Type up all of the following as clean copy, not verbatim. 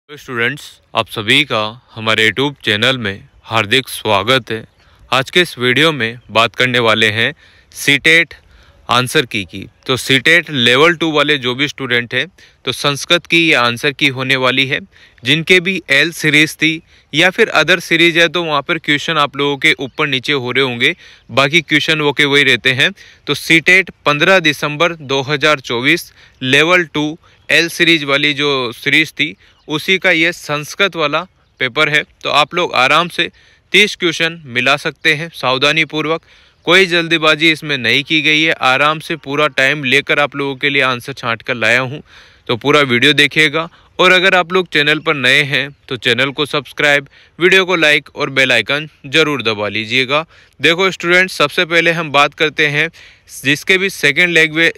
तो स्टूडेंट्स, आप सभी का हमारे यूट्यूब चैनल में हार्दिक स्वागत है। आज के इस वीडियो में बात करने वाले हैं सीटेट आंसर की। तो सीटेट लेवल 2 वाले जो भी स्टूडेंट हैं तो संस्कृत की ये आंसर की होने वाली है। जिनके भी एल सीरीज़ थी या फिर अदर सीरीज़ है तो वहाँ पर क्वेश्चन आप लोगों के ऊपर नीचे हो रहे होंगे, बाकी क्वेश्चन वो के वही रहते हैं। तो सीटेट 15 दिसंबर 2024 लेवल 2 एल सीरीज वाली जो सीरीज़ थी उसी का ये संस्कृत वाला पेपर है। तो आप लोग आराम से 30 क्वेश्चन मिला सकते हैं सावधानी पूर्वक। कोई जल्दीबाजी इसमें नहीं की गई है, आराम से पूरा टाइम लेकर आप लोगों के लिए आंसर छांट कर लाया हूँ। तो पूरा वीडियो देखिएगा और अगर आप लोग चैनल पर नए हैं तो चैनल को सब्सक्राइब, वीडियो को लाइक और बेल आइकन ज़रूर दबा लीजिएगा। देखो स्टूडेंट्स, सबसे पहले हम बात करते हैं जिसके भी सेकंड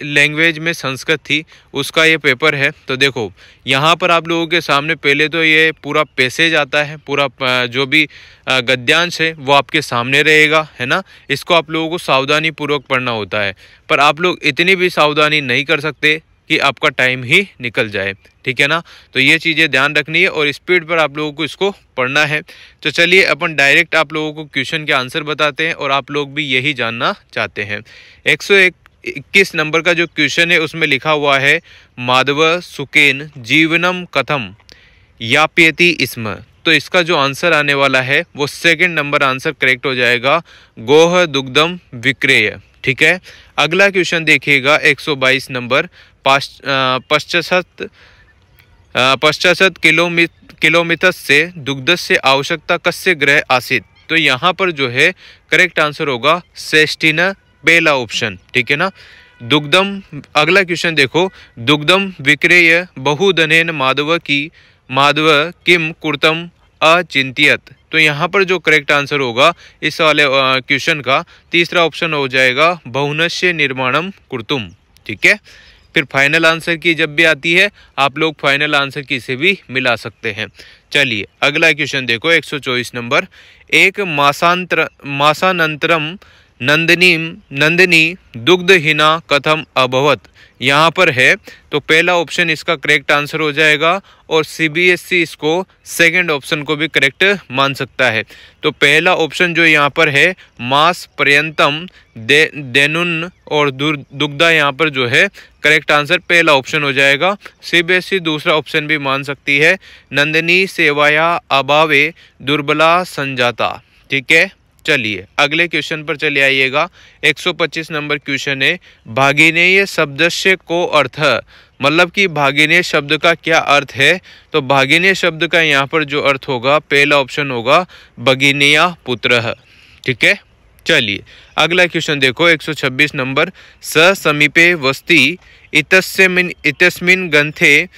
लैंग्वेज में संस्कृत थी उसका ये पेपर है। तो देखो यहाँ पर आप लोगों के सामने पहले तो ये पूरा पैसेज आता है, पूरा जो भी गद्यांश है वो आपके सामने रहेगा, है ना। इसको आप लोगों को सावधानी पूर्वक पढ़ना होता है, पर आप लोग इतनी भी सावधानी नहीं कर सकते कि आपका टाइम ही निकल जाए, ठीक है ना। तो ये चीज़ें ध्यान रखनी है और स्पीड पर आप लोगों को इसको पढ़ना है। तो चलिए अपन डायरेक्ट आप लोगों को क्वेश्चन के आंसर बताते हैं और आप लोग भी यही जानना चाहते हैं। 121 नंबर का जो क्वेश्चन है उसमें लिखा हुआ है माधव सुकेन जीवनम कथम याप्यति इसम। तो इसका जो आंसर आने वाला है वो सेकंड नंबर आंसर करेक्ट हो जाएगा, गोह दुग्धम विक्रेय, ठीक है। अगला क्वेश्चन देखिएगा 122 नंबर, पश्चात किलोमीटर से दुग्ध से आवश्यकता कस्य ग्रह आसित। तो यहाँ पर जो है करेक्ट आंसर होगा सेस्टिना पहला ऑप्शन, ठीक है ना। दुग्धम, अगला क्वेश्चन देखो, दुग्धम विक्रेय बहुधनेन माधव किम कुर्तम अचिंत्यत। तो यहाँ पर जो करेक्ट आंसर होगा इस वाले क्वेश्चन का तीसरा ऑप्शन हो जाएगा बहुनस्य निर्माणम कुर्तुम, ठीक है। फिर फाइनल आंसर की जब भी आती है आप लोग फाइनल आंसर की से भी मिला सकते हैं। चलिए अगला क्वेश्चन देखो 124 नंबर, एक मासानंतरम नंदिनी दुग्धहीना कथम अभवत। यहाँ पर है तो पहला ऑप्शन इसका करेक्ट आंसर हो जाएगा और सीबीएसई इसको सेकंड ऑप्शन को भी करेक्ट मान सकता है। तो पहला ऑप्शन जो यहाँ पर है मास पर्यंतम देनुन और दुग्धा, यहाँ पर जो है करेक्ट आंसर पहला ऑप्शन हो जाएगा। सीबीएसई दूसरा ऑप्शन भी मान सकती है, नंदिनी सेवाया अभावे दुर्बला संजाता, ठीक है। चलिए अगले क्वेश्चन पर चले आइएगा। 125 नंबर क्वेश्चन है भागिनेय शब्द से को अर्थ, मतलब कि भागिनेय शब्द का क्या अर्थ है। तो भागिनेय शब्द का यहाँ पर जो अर्थ होगा पहला ऑप्शन होगा भगिनेया पुत्र, ठीक है। चलिए अगला क्वेश्चन देखो 126 नंबर, स समीपे वस्ति इतस्मिन् ग्रंथे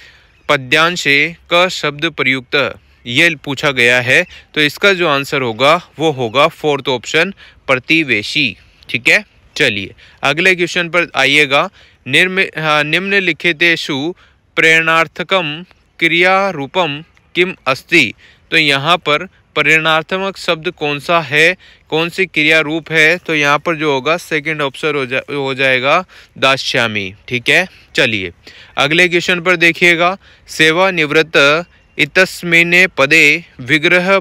पद्यांशे क शब्द प्रयुक्त, ये पूछा गया है। तो इसका जो आंसर होगा वो होगा फोर्थ ऑप्शन प्रतिवेशी, ठीक है। चलिए अगले क्वेश्चन पर आइएगा, निम्नलिखितेषु प्रेरणार्थकम क्रिया रूपम किम अस्ति। तो यहाँ पर प्रेरणात्मक शब्द कौन सा है, कौन सी क्रिया रूप है। तो यहाँ पर जो होगा सेकंड ऑप्शन हो जाएगा दास्यामी, ठीक है। चलिए अगले क्वेश्चन पर देखिएगा, सेवा निवृत्त इतस्मिने पदे विग्रह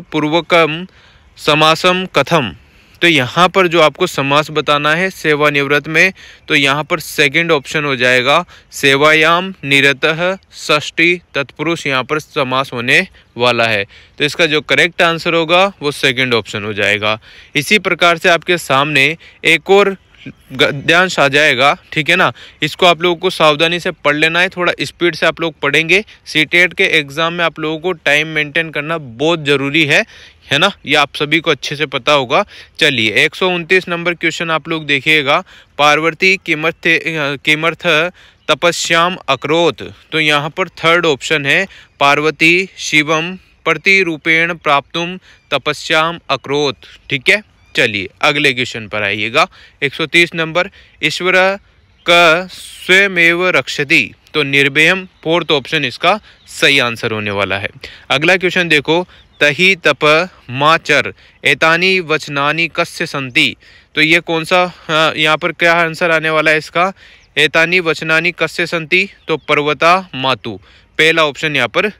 पूर्वकम समासम कथम। तो यहाँ पर जो आपको समास बताना है सेवानिवृत्त में, तो यहाँ पर सेकंड ऑप्शन हो जाएगा सेवायाम निरतः षष्ठी तत्पुरुष, यहाँ पर समास होने वाला है। तो इसका जो करेक्ट आंसर होगा वो सेकंड ऑप्शन हो जाएगा। इसी प्रकार से आपके सामने एक और गद्यांश आ जाएगा, ठीक है ना। इसको आप लोगों को सावधानी से पढ़ लेना है, थोड़ा स्पीड से आप लोग पढ़ेंगे। सीटेट के एग्जाम में आप लोगों को टाइम मेंटेन करना बहुत ज़रूरी है ना, ये आप सभी को अच्छे से पता होगा। चलिए 129 नंबर क्वेश्चन आप लोग देखिएगा, पार्वती किमर्थ तपस्याम अकरोत। तो यहाँ पर थर्ड ऑप्शन है पार्वती शिवम प्रतिरूपेण प्राप्तुम तपस्याम अकरोत, ठीक है। चलिए अगले क्वेश्चन पर आइएगा 130 नंबर, ईश्वर का स्वयमेव रक्षति। तो निर्भयम फोर्थ ऑप्शन इसका सही आंसर होने वाला है। अगला क्वेश्चन देखो, तहि तप माचर एतानी वचनानि कस्य संति। तो ये कौन सा यहाँ पर क्या आंसर आने वाला है इसका, एतानी वचनानि कस्य संति। तो पर्वता मातु, पहला ऑप्शन यहाँ पर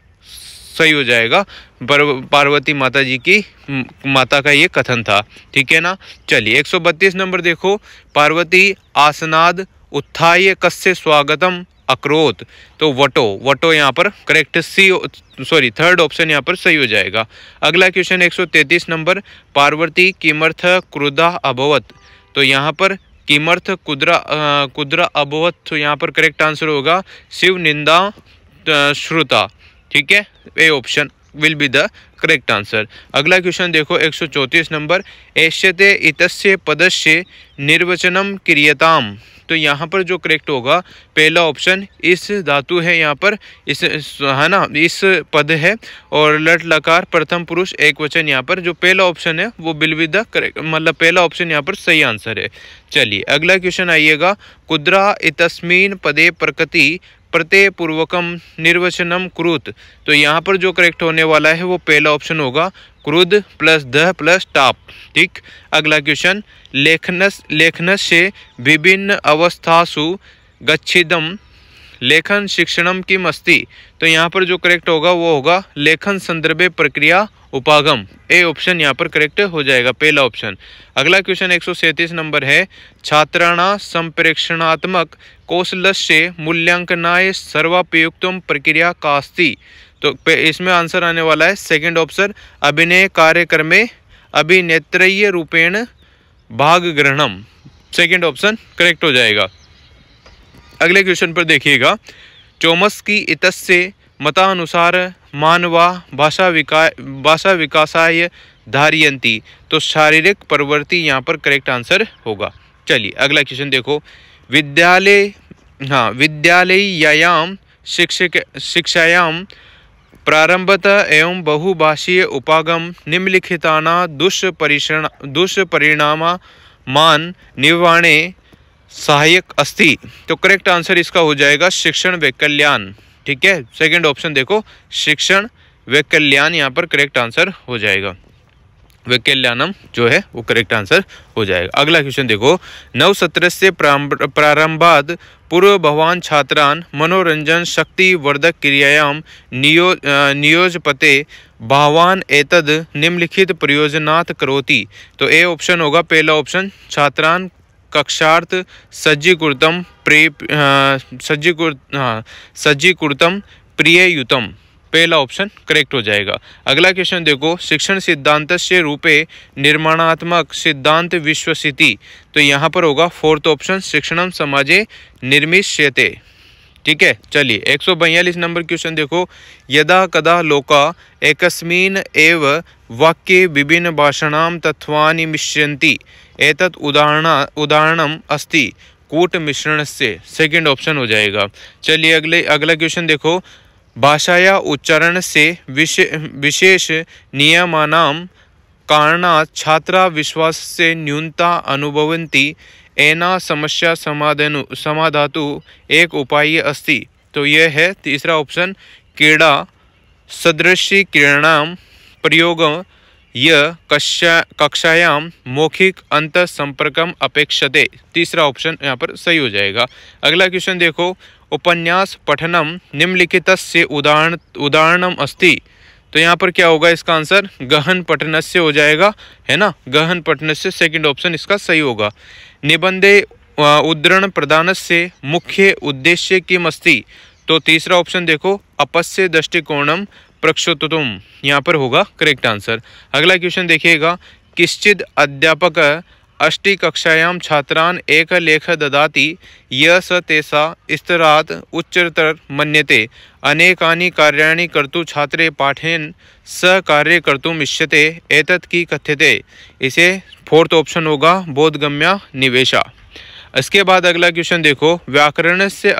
सही हो जाएगा। पार्वती माता जी की माता का ये कथन था, ठीक है ना। चलिए 132 नंबर देखो, पार्वती आसनाद उत्थाय कस्य स्वागतम अक्रोत। तो वटो यहाँ पर करेक्ट थर्ड ऑप्शन यहाँ पर सही हो जाएगा। अगला क्वेश्चन 133 नंबर, पार्वती किमर्थ क्रुद्धा अभवत। तो यहाँ पर किमर्थ कुद्रा अभवत, तो यहाँ पर करेक्ट आंसर होगा शिव निंदा श्रुता, ठीक है। A option will be the correct answer. अगला क्वेश्चन देखो 134 नंबर, एष्यते इतस्य पदस्य निर्वचनम क्रियताम। तो यहाँ पर जो करेक्ट होगा पहला ऑप्शन इस धातु है, यहाँ पर इस है ना, इस पद है और लट लकार प्रथम पुरुष एक वचन, यहाँ पर जो पहला ऑप्शन है वो विल बी द करेक्ट, मतलब पहला ऑप्शन यहाँ पर सही आंसर है। चलिए अगला क्वेश्चन आइएगा, कुद्रा इतस्मिन पदे प्रकृति प्रत्यय पूर्वकम निर्वचनम क्रुत। तो यहाँ पर जो करेक्ट होने वाला है वो पहला ऑप्शन होगा क्रुद्ध प्लस द प्लस टाप, ठीक। अगला क्वेश्चन, लेखनस्य विभिन्न अवस्थासु गच्छिदम लेखन शिक्षणम किम अस्ति। तो यहाँ पर जो करेक्ट होगा वो होगा लेखन संदर्भे प्रक्रिया उपागम। ए ऑप्शन यहाँ पर करेक्ट हो जाएगा, पहला ऑप्शन। अगला क्वेश्चन 137 नंबर है, छात्राणां संप्रेक्षणात्मक कौशलस्य मूल्यांकनाय सर्वापयुक्तम प्रक्रिया का अस्ति। तो इसमें आंसर आने वाला है सेकंड ऑप्शन, अभिनय कार्यक्रमे अभिनेत्रीय रूपेण भाग ग्रहणम। सेकंड ऑप्शन करेक्ट हो जाएगा। अगले क्वेश्चन पर देखिएगा, चोम्स्की इत्यस्य मतानुसार मानवा भाषा विकासाय धारयन्ति। तो शारीरिक प्रवृत्ति यहाँ पर करेक्ट आंसर होगा। चलिए अगला क्वेश्चन देखो, विद्यालययां शिक्षायां प्रारंभतः एवं बहुभाषीय उपागम निम्नलिखितानां दुष्परिणामान निवारणे सहायक अस्ति। तो करेक्ट आंसर इसका हो जाएगा शिक्षण वैकल्यान, ठीक है। सेकंड ऑप्शन देखो, शिक्षण वैकल्यान यहाँ पर करेक्ट आंसर हो जाएगा। वैकल्यानम जो है वो करेक्ट आंसर हो जाएगा। अगला क्वेश्चन देखो, नवसत्रस्य प्रारंभाद पूर्व भवान छात्रान मनोरंजन शक्ति वर्धक क्रियायां नियोजपते भावान एतद निम्नलिखित प्रयोजनात् करोति। तो ए ऑप्शन होगा पहला ऑप्शन, छात्रान कक्षार्थ सज्जीकृतम प्रिययुतम। पहला ऑप्शन करेक्ट हो जाएगा। अगला क्वेश्चन देखो, शिक्षण सिद्धांतस्य रूपे निर्माणात्मक सिद्धांत विश्वसिति। तो यहाँ पर होगा फोर्थ ऑप्शन, शिक्षणम समाजे निर्मिष्यते, ठीक है। चलिए 142 नंबर क्वेश्चन देखो, यदा कदा लोका एकस्मिन् एव वाक्ये विभिन्न भाषाणां तत्वानि मिश्रन्ति। एतत् उदाहरणम अस्ति कूट मिश्रणस्य। सेकंड ऑप्शन हो जाएगा। चलिए अगला क्वेश्चन देखो, भाषाया उच्चारण से विशेष नियमानां कारणात् छात्रा विश्वास से न्यूनता अनुभवन्ति। एना समस्या समाधातु एक उपाय अस्ति। तो यह है तीसरा ऑप्शन, क्रीड़ा सदृशी क्रीड़ाणां प्रयोगं यह कक्षायां मौखिक अंत संपर्कम अपेक्षते। तीसरा ऑप्शन यहाँ पर सही हो जाएगा। अगला क्वेश्चन देखो, उपन्यास पठनम निम्नलिखितस्य उदाहरणम अस्ति। तो यहाँ पर क्या होगा इसका आंसर, गहन पठनस्य हो जाएगा, है ना, गहन पठनस्य। सेकंड ऑप्शन इसका सही होगा। निबंधे उद्धरण प्रदानस्य मुख्य उद्देश्य किम अस्ति। तो तीसरा ऑप्शन देखो, अपस्य दृष्टिकोणम प्रक्षोतुम, यहाँ पर होगा करेक्ट आंसर। अगला क्वेश्चन देखिएगा, किश्चिद अध्यापक अष्टि कक्षायां छात्रान् एक लेख ददाति यः स तेषा स्तरात् उच्चतर मन्यते। अनेकानि कार्याणि कर्तुं छात्रे पाठेन स कार्य कर्तुम् इष्यते। एतत् की कथ्यते। इसे फोर्थ ऑप्शन होगा बोधगम्या निवेशा। इसके बाद अगला क्वेश्चन देखो, व्याकरण से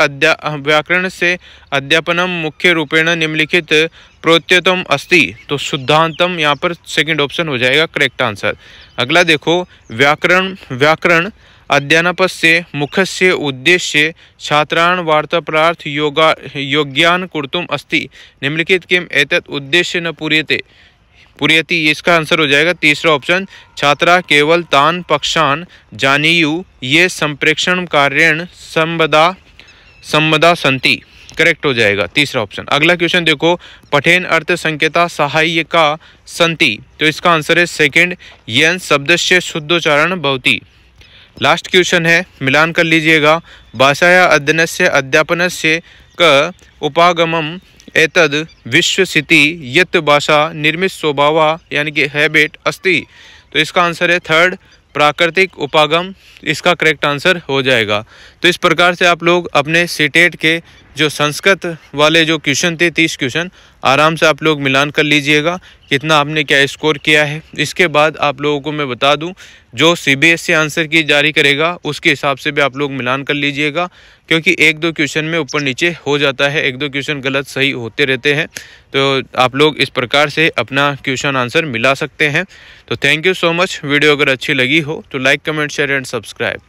अध्यापनम मुख्य रूपेण निम्नलिखित प्रोत्तम अस्ति। तो शुद्धांतम यहाँ पर सेकंड ऑप्शन हो जाएगा करेक्ट आंसर। अगला देखो, व्याकरण अध्ययनपस्य मुख्यस्य उद्देश्य छात्रान् वार्तालापार्थ योग्यान् कर्तुम् अस्ति। निम्नलिखित किम एतत् उद्देश्य न पूर्यति। इसका आंसर हो जाएगा तीसरा ऑप्शन, छात्रा केवल तान पक्षान जानीयु ये संप्रेक्षण कार्येण संबदा संति। करेक्ट हो जाएगा तीसरा ऑप्शन। अगला क्वेश्चन देखो, पठेन अर्थ संकेता सहायिका संति, तो इसका आंसर है सेकंड, यन शब्दस्य शुद्धोच्चारण भवति। लास्ट क्वेश्चन है, मिलान कर लीजिएगा, भाषाया अध्ययनस्य अध्यापनस्य क उपागमम एतद विश्वसिति यत् भाषा निर्मित स्वभाव यानी कि हैबिट अस्ति, तो इसका आंसर है थर्ड, प्राकृतिक उपागम इसका करेक्ट आंसर हो जाएगा। तो इस प्रकार से आप लोग अपने सीटेट के जो संस्कृत वाले जो क्वेश्चन थे 30 क्वेश्चन आराम से आप लोग मिलान कर लीजिएगा कितना आपने क्या स्कोर किया है। इसके बाद आप लोगों को मैं बता दूं, जो सीबीएसई आंसर की जारी करेगा उसके हिसाब से भी आप लोग मिलान कर लीजिएगा, क्योंकि एक दो क्वेश्चन में ऊपर नीचे हो जाता है, एक दो क्वेश्चन गलत सही होते रहते हैं। तो आप लोग इस प्रकार से अपना क्वेश्चन आंसर मिला सकते हैं। तो thank you so much. Video अगर अच्छी लगी हो तो like comment share and subscribe.